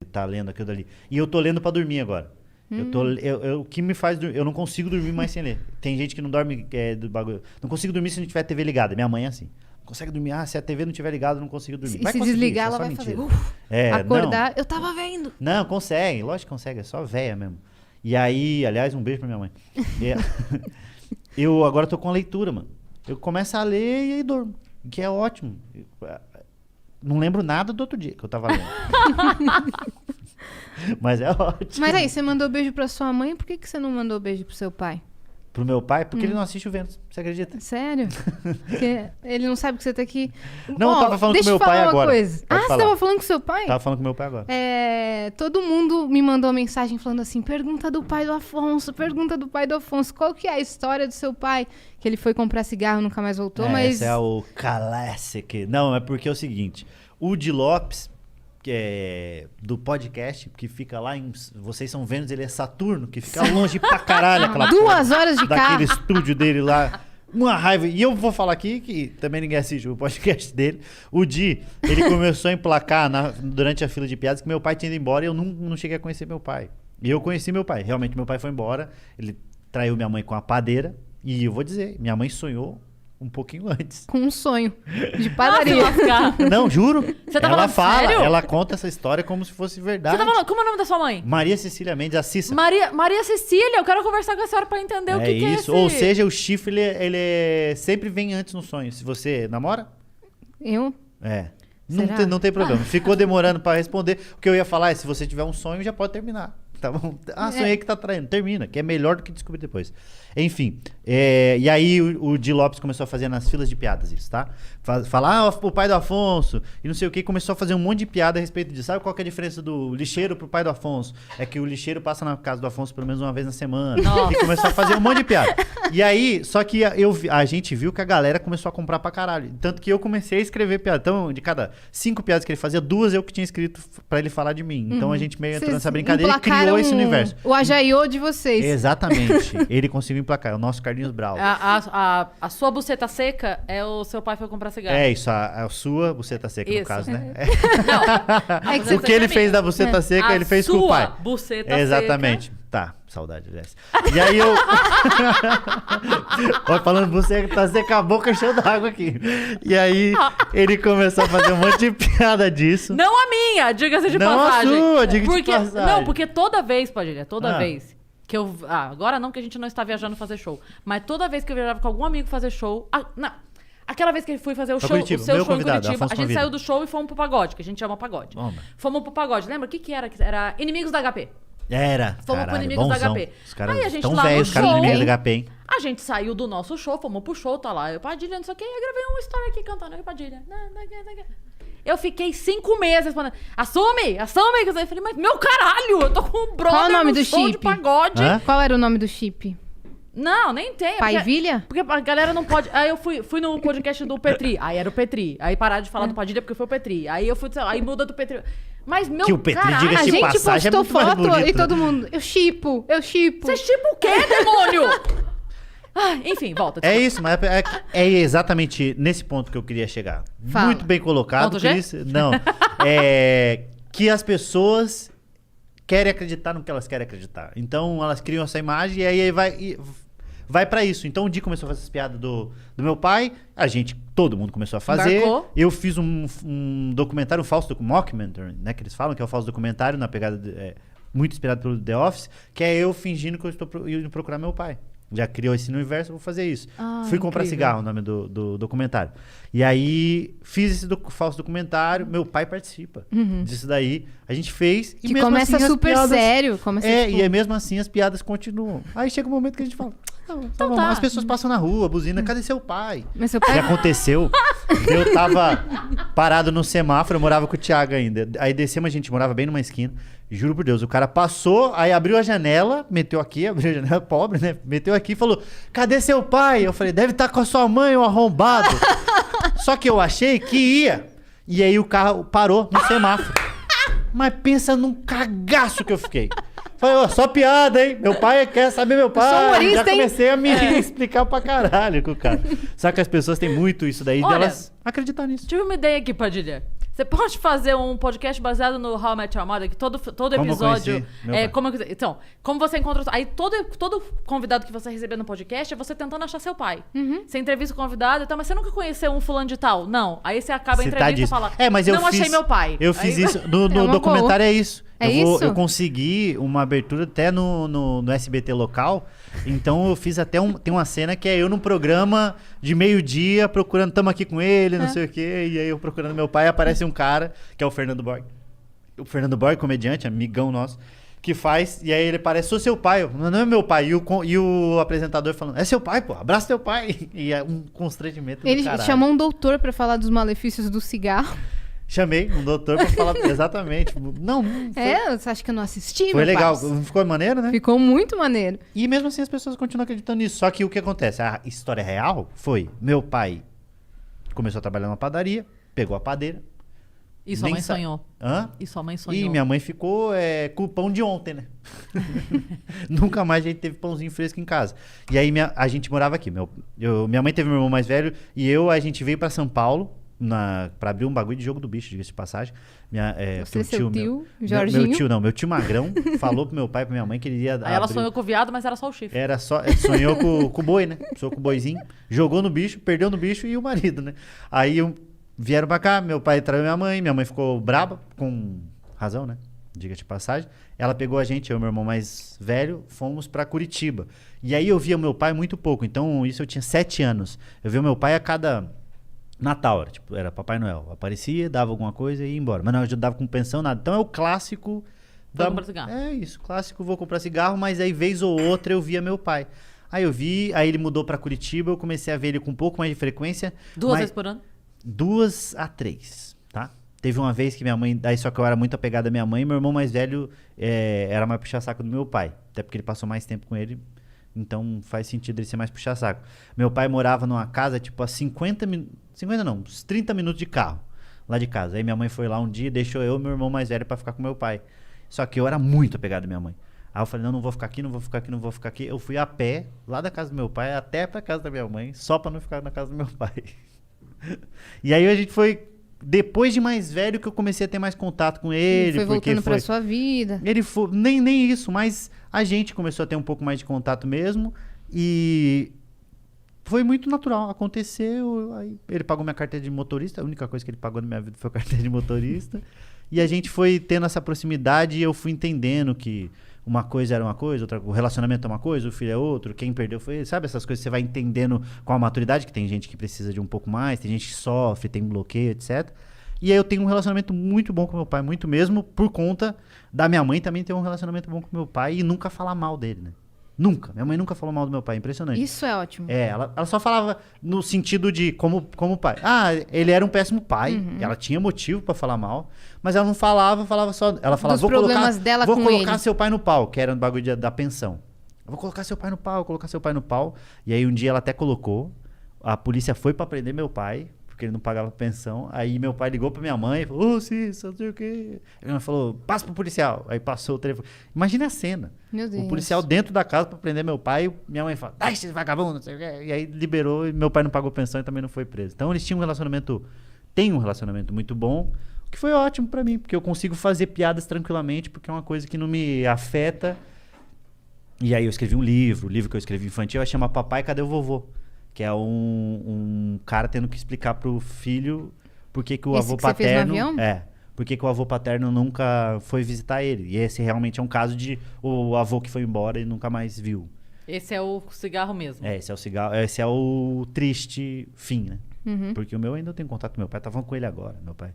tá lendo aquilo dali. E eu tô lendo pra dormir agora. O que me faz dormir... Eu não consigo dormir mais sem ler. Tem gente que não dorme do bagulho. Não consigo dormir se não tiver a TV ligada. Minha mãe é assim. Não consegue dormir. Se a TV não tiver ligada, eu não consigo dormir. Se desligar, ela vai fazer... acordar, eu tava vendo. Não, consegue. Lógico que consegue. É só véia mesmo. E aí, aliás, um beijo pra minha mãe. Eu agora tô com a leitura, mano. Eu começo a ler e aí durmo. Que é ótimo. Não lembro nada do outro dia que eu tava lendo. Mas é ótimo. Mas aí, você mandou beijo pra sua mãe, por que você não mandou beijo pro seu pai? Pro meu pai? Porque ele não assiste o Vênus. Você acredita? Sério? Porque ele não sabe que você tá aqui. Não, eu tava falando com meu pai agora. Coisa. Você tava falando com seu pai? Tava falando com meu pai agora. Todo mundo me mandou mensagem falando assim, pergunta do pai do Afonso, pergunta do pai do Afonso. Qual que é a história do seu pai? Que ele foi comprar cigarro e nunca mais voltou, mas... Esse é o classic. Não, é porque é o seguinte. O Di Lopes, que é do podcast, que fica lá em... Vocês são Vênus, ele é Saturno, que fica longe pra caralho. Aquela 2 horas de carro. Daquele estúdio dele lá. Uma raiva. E eu vou falar aqui, que também ninguém assiste o podcast dele. O Di, ele começou a emplacar durante a fila de piadas que meu pai tinha ido embora e eu não cheguei a conhecer meu pai. E eu conheci meu pai. Realmente, meu pai foi embora. Ele traiu minha mãe com a padeira. E eu vou dizer, minha mãe sonhou um pouquinho antes. Com um sonho de padaria. Não, juro. Você tá ela falando fala, sério? ela conta essa história como se fosse verdade. Você tá falando, como é o nome da sua mãe? Maria Cecília Mendes, a Cissa. Maria Cecília, eu quero conversar com a senhora pra entender o que é isso. esse... Ou seja, o chifre, ele sempre vem antes no sonho. Se você namora? Eu? Não tem problema. Ficou demorando pra responder. O que eu ia falar é, se você tiver um sonho, já pode terminar. Tá bom? Sonhei que tá traindo. Termina, que é melhor do que descobrir depois. Enfim. E aí o Di Lopes começou a fazer nas filas de piadas isso, tá? Falar o pai do Afonso e não sei o que. Começou a fazer um monte de piada a respeito disso. Sabe qual que é a diferença do lixeiro pro pai do Afonso? É que o lixeiro passa na casa do Afonso pelo menos uma vez na semana. Nossa. E começou a fazer um monte de piada. E aí, só que a gente viu que a galera começou a comprar pra caralho. Tanto que eu comecei a escrever piada. Então, de cada 5 piadas que ele fazia, 2 eu que tinha escrito pra ele falar de mim. Então a gente meio entrou nessa brincadeira e criou esse universo. O Ajaiô de vocês. Exatamente. Ele conseguiu emplacar. É o nosso Carlinhos Brau. A sua buceta seca é o seu pai foi comprar cigarro. É isso, a sua buceta seca, no caso, né? Não, o que ele fez da buceta seca, ele fez com o pai. Buceta Exatamente. Seca. Tá, saudade, aliás. E aí eu... Olha, falando buceta seca, a boca cheia d'água aqui. E aí ele começou a fazer um monte de piada disso. Não a minha, diga-se de não passagem. Não a sua, diga-se de passagem. Não, porque toda vez, Padilha, toda vez que eu... agora não, que a gente não está viajando fazer show. Mas toda vez que eu viajava com algum amigo fazer show... Aquela vez que eu fui fazer o seu show em Curitiba, a gente saiu do show e fomos pro pagode, que a gente ama pagode. Fomos pro pagode. Lembra? O que era? Era Inimigos da HP. Fomos pro Inimigos da HP. Os caras aí a gente tão lá velhos, no os caras do show, Inimigos da HP, hein? a gente saiu do nosso show, fomos pro show, tá lá. Eu, Padilha, não sei o que, eu gravei uma história aqui cantando. Eu, Padilha, eu fiquei 5 meses respondendo, assume. Eu falei, mas meu caralho, eu tô com um brother. Qual o nome do show chip? De pagode. Qual era o nome do chip? Não, nem tem. Paivilha? Porque a galera não pode... Aí eu fui no podcast do Petri. Aí era o Petri. Aí pararam de falar do Padilha porque foi o Petri. Aí eu fui... Aí muda do Petri. Mas, meu que o Petri, caralho... diga-se A de gente passagem, postou é muito mais foto bonito. e todo mundo... Eu chipo. Você chipa o quê, demônio? Enfim, volta. É isso, mas é exatamente nesse ponto que eu queria chegar. Fala. Muito bem colocado. Ponto G? Não. Que as pessoas querem acreditar no que elas querem acreditar. Então, elas criam essa imagem e aí vai pra isso. Então, o Di começou a fazer essa piada do meu pai, todo mundo começou a fazer. Embarcou. Eu fiz um documentário, um falso mockumentary, né, que eles falam, que é o falso documentário, na pegada, muito inspirado pelo The Office, que é eu fingindo que eu estou indo procurar meu pai. Já criou esse universo, eu vou fazer isso. Fui comprar cigarro, o nome do documentário. E aí, fiz esse falso documentário, meu pai participa disso daí. A gente fez e Que mesmo começa assim, super as piadas, sério. e mesmo assim as piadas continuam. Aí chega um momento que a gente fala... Então tá. As pessoas passam na rua, buzina, cadê seu pai? Mas seu pai... Já aconteceu. Eu tava parado no semáforo, eu morava com o Thiago ainda. Aí descemos, a gente morava bem numa esquina. Juro por Deus, o cara passou, aí abriu a janela, meteu aqui, abriu a janela, pobre, né? Meteu aqui e falou, cadê seu pai? Eu falei, deve estar com a sua mãe, o arrombado. Só que eu achei que ia. E aí o carro parou no semáforo. Mas pensa num cagaço que eu fiquei. Falei, só piada, hein? Meu pai quer saber meu pai. sou humorista, já comecei hein? a me explicar pra caralho com o cara. Só que as pessoas têm muito isso daí, delas acreditar nisso. Tive uma ideia aqui, Padilha. Você pode fazer um podcast baseado no How I Met Your Mother, que todo episódio... Então, como você encontra... Aí todo convidado que você receber no podcast é você tentando achar seu pai. Você entrevista o convidado e tal, mas você nunca conheceu um fulano de tal? Não. Aí você acaba a entrevista e fala, mas eu achei meu pai. Eu fiz isso. No documentário é isso. Eu consegui uma abertura até no SBT local. Então eu fiz até tem uma cena que é eu num programa de meio-dia procurando, tamo aqui com ele, não sei o quê. E aí eu procurando meu pai, aparece um cara, que é o Fernando Borg. O Fernando Borg, comediante, amigão nosso, que faz, e aí ele parece, sou seu pai. Não é meu pai. E o apresentador falando, é seu pai, pô, abraça teu pai. E é um constrangimento do caralho. Ele chamou um doutor pra falar dos malefícios do cigarro. Chamei um doutor pra falar exatamente. Não foi... Você acha que eu não assisti? Foi legal. Ficou maneiro, né? Ficou muito maneiro. E mesmo assim as pessoas continuam acreditando nisso. Só que o que acontece? A história real foi, meu pai começou a trabalhar numa padaria, pegou a padeira. E sua mãe sonhou. Hã? E sua mãe sonhou. E minha mãe ficou com o pão de ontem, né? Nunca mais a gente teve pãozinho fresco em casa. E aí a gente morava aqui. Minha mãe teve meu irmão mais velho e a gente veio pra São Paulo pra abrir um bagulho de jogo do bicho, diga-se de passagem. Você, seu tio, Jorginho? Meu tio Magrão falou pro meu pai e pra minha mãe que ele ia Aí ela sonhou com o viado, mas era só o chifre. Sonhou com o boi, né? Sonhou com o boizinho, jogou no bicho, perdeu no bicho e o marido, né? Aí vieram pra cá, meu pai traiu minha mãe ficou braba, com razão, né? Diga-se de passagem. Ela pegou a gente, eu e meu irmão mais velho, fomos pra Curitiba. E aí eu via o meu pai muito pouco, então isso eu tinha 7 anos. Eu via o meu pai a cada... Natal, era Papai Noel. Aparecia, dava alguma coisa e ia embora. Mas não ajudava com pensão, nada. Então é o clássico... Vou comprar cigarro. É isso, clássico, vou comprar cigarro, mas aí vez ou outra eu via meu pai. Aí aí ele mudou pra Curitiba, eu comecei a ver ele com um pouco mais de frequência. 2 vezes por ano? 2 a 3, tá? Teve uma vez que minha mãe... Aí só que eu era muito apegado à minha mãe, meu irmão mais velho era mais puxa-saco do meu pai. Até porque ele passou mais tempo com ele... Então faz sentido ele ser mais puxa-saco. Meu pai morava numa casa, a 50 minutos... 50 não, uns 30 minutos de carro lá de casa. Aí minha mãe foi lá um dia e deixou eu e meu irmão mais velho pra ficar com meu pai. Só que eu era muito apegado à minha mãe. Aí eu falei, não vou ficar aqui, não vou ficar aqui, não vou ficar aqui. Eu fui a pé, lá da casa do meu pai, até pra casa da minha mãe, só pra não ficar na casa do meu pai. E aí a gente foi... Depois de mais velho que eu comecei a ter mais contato com ele. Foi voltando pra sua vida. Ele foi... Nem isso, mas a gente começou a ter um pouco mais de contato mesmo. E foi muito natural. Aconteceu. Aí ele pagou minha carteira de motorista. A única coisa que ele pagou na minha vida foi a carteira de motorista. E a gente foi tendo essa proximidade e eu fui entendendo que uma coisa era uma coisa, o relacionamento é uma coisa, o filho é outro, quem perdeu foi ele. Sabe essas coisas que você vai entendendo com a maturidade, que tem gente que precisa de um pouco mais, tem gente que sofre, tem bloqueio, etc. E aí eu tenho um relacionamento muito bom com meu pai, muito mesmo, por conta da minha mãe também ter um relacionamento bom com meu pai e nunca falar mal dele, né? Nunca. Minha mãe nunca falou mal do meu pai. Impressionante. Isso é ótimo. Ela só falava no sentido de como pai. Ele era um péssimo pai. Uhum. Ela tinha motivo pra falar mal. Mas ela não falava só... Ela falava, vou colocar seu pai no pau, que era no bagulho da pensão. Vou colocar seu pai no pau. E aí um dia ela até colocou. A polícia foi pra prender meu pai, porque ele não pagava pensão. Aí meu pai ligou pra minha mãe e falou, Cícero, não sei o quê. Aí ela falou, passa pro policial. Aí passou o telefone. Imagina a cena. Meu Deus. O policial dentro da casa pra prender meu pai. Minha mãe fala, ai, esse vagabundo, não sei o quê. E aí liberou e meu pai não pagou pensão e também não foi preso. Então eles tinham um relacionamento... Tem um relacionamento muito bom, o que foi ótimo pra mim, porque eu consigo fazer piadas tranquilamente, porque é uma coisa que não me afeta. E aí eu escrevi um livro, o livro que eu escrevi infantil, chama Papai, Cadê o Vovô? Que é um cara tendo que explicar pro filho por que o avô paterno... Por que o avô paterno nunca foi visitar ele. E esse realmente é um caso de o avô que foi embora e nunca mais viu. Esse é o cigarro mesmo. Esse é o cigarro, esse é o triste fim, né? Uhum. Porque o meu ainda eu tenho contato com meu pai, tava com ele agora, meu pai.